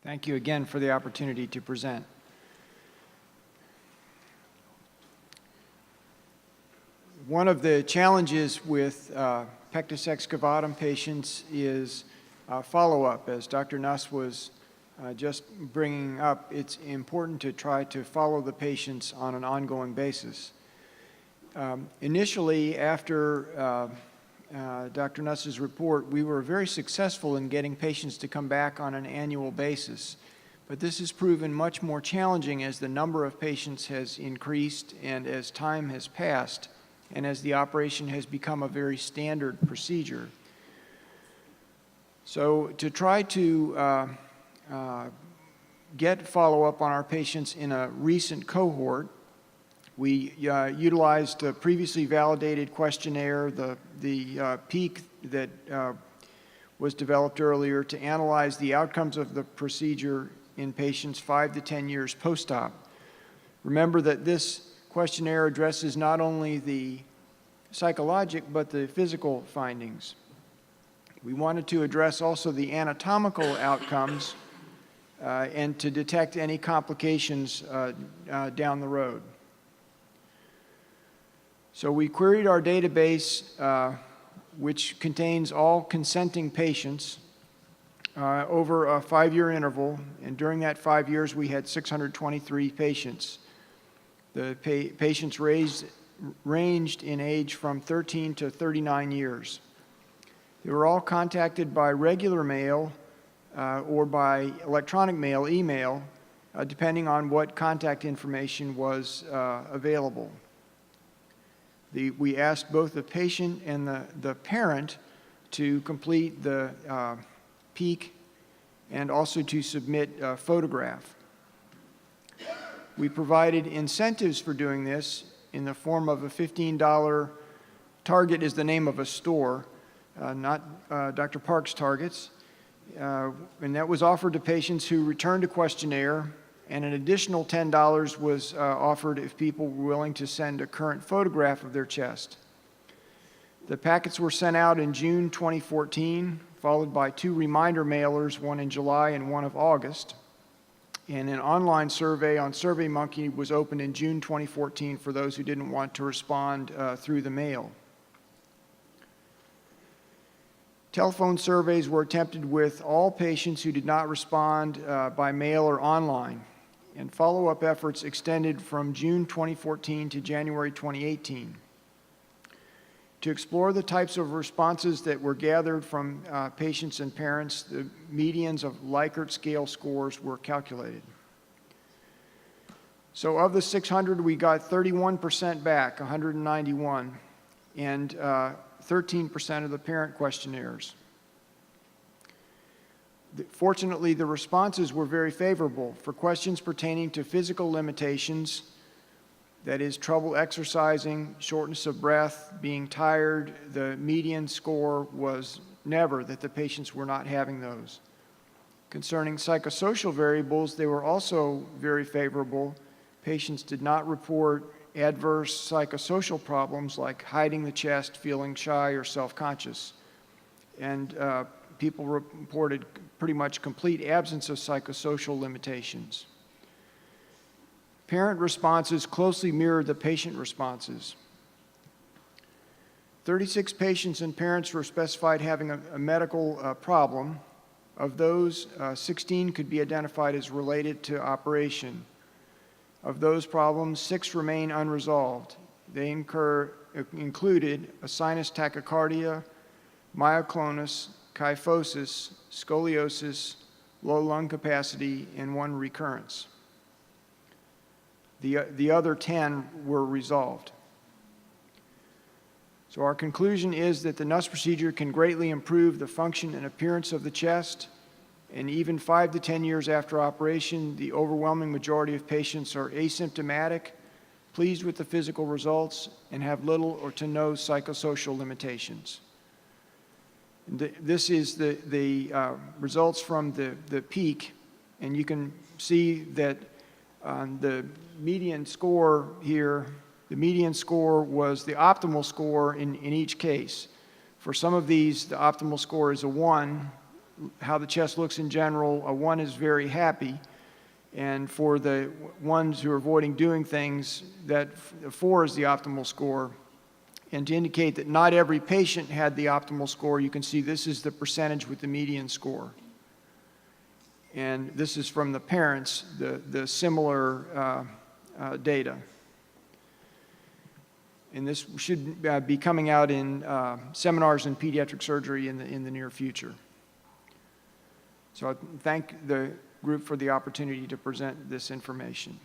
Thank you again for the opportunity to present. One of the challenges with pectus excavatum patients is follow-up. As Dr. Nuss was just bringing up, it's important to try to follow the patients on an ongoing basis. Initially, after Dr. Nuss's report, we were very successful in getting patients to come back on an annual basis. But this has proven much more challenging as the number of patients has increased and as time has passed and as the operation has become a very standard procedure. So to try to get follow-up on our patients in a recent cohort, we utilized a previously validated questionnaire, the PEAK that was developed earlier, to analyze the outcomes of the procedure in patients 5 to 10 years post-op. Remember that this questionnaire addresses not only the psychologic but the physical findings. We wanted to address also the anatomical outcomes and to detect any complications down the road. So we queried our database, which contains all consenting patients, over a 5-year interval, and during that 5 years we had 623 patients. The patients ranged in age from 13 to 39 years. They were all contacted by regular mail or by electronic mail, email, depending on what contact information was available. We asked both the patient and the parent to complete the PEAK and also to submit a photograph. We provided incentives for doing this in the form of a $15, Target is the name of a store, not Dr. Park's Targets, and that was offered to patients who returned a questionnaire, and an additional $10 was offered if people were willing to send a current photograph of their chest. The packets were sent out in June 2014, followed by 2 reminder mailers, one in July and one of August. And an online survey on SurveyMonkey was opened in June 2014 for those who didn't want to respond through the mail. Telephone surveys were attempted with all patients who did not respond by mail or online, and follow-up efforts extended from June 2014 to January 2018. To explore the types of responses that were gathered from patients and parents, the medians of Likert scale scores were calculated. So of the 600, we got 31% back, 191, and 13% of the parent questionnaires. Fortunately, the responses were very favorable. For questions pertaining to physical limitations, that is, trouble exercising, shortness of breath, being tired, the median score was never that the patients were not having those. Concerning psychosocial variables, they were also very favorable. Patients did not report adverse psychosocial problems like hiding the chest, feeling shy, or self-conscious. And people reported pretty much complete absence of psychosocial limitations. Parent responses closely mirrored the patient responses. 36 patients and parents were specified having a medical problem. Of those, 16 could be identified as related to operation. Of those problems, 6 remain unresolved. They included a sinus tachycardia, myoclonus, kyphosis, scoliosis, low lung capacity, and 1 recurrence. The other 10 were resolved. So our conclusion is that the Nuss procedure can greatly improve the function and appearance of the chest, and even 5 to 10 years after operation, the overwhelming majority of patients are asymptomatic, pleased with the physical results, and have little or to no psychosocial limitations. This is the results from the PEAK, and you can see that the median score here, the median score was the optimal score in each case. For some of these, the optimal score is a 1. how the chest looks in general, a 1 is very happy. And for the ones who are avoiding doing things, that 4 is the optimal score. And to indicate that not every patient had the optimal score, you can see this is the percentage with the median score. And this is from the parents, the similar data. And this should be coming out in seminars in pediatric surgery in the near future. So I thank the group for the opportunity to present this information.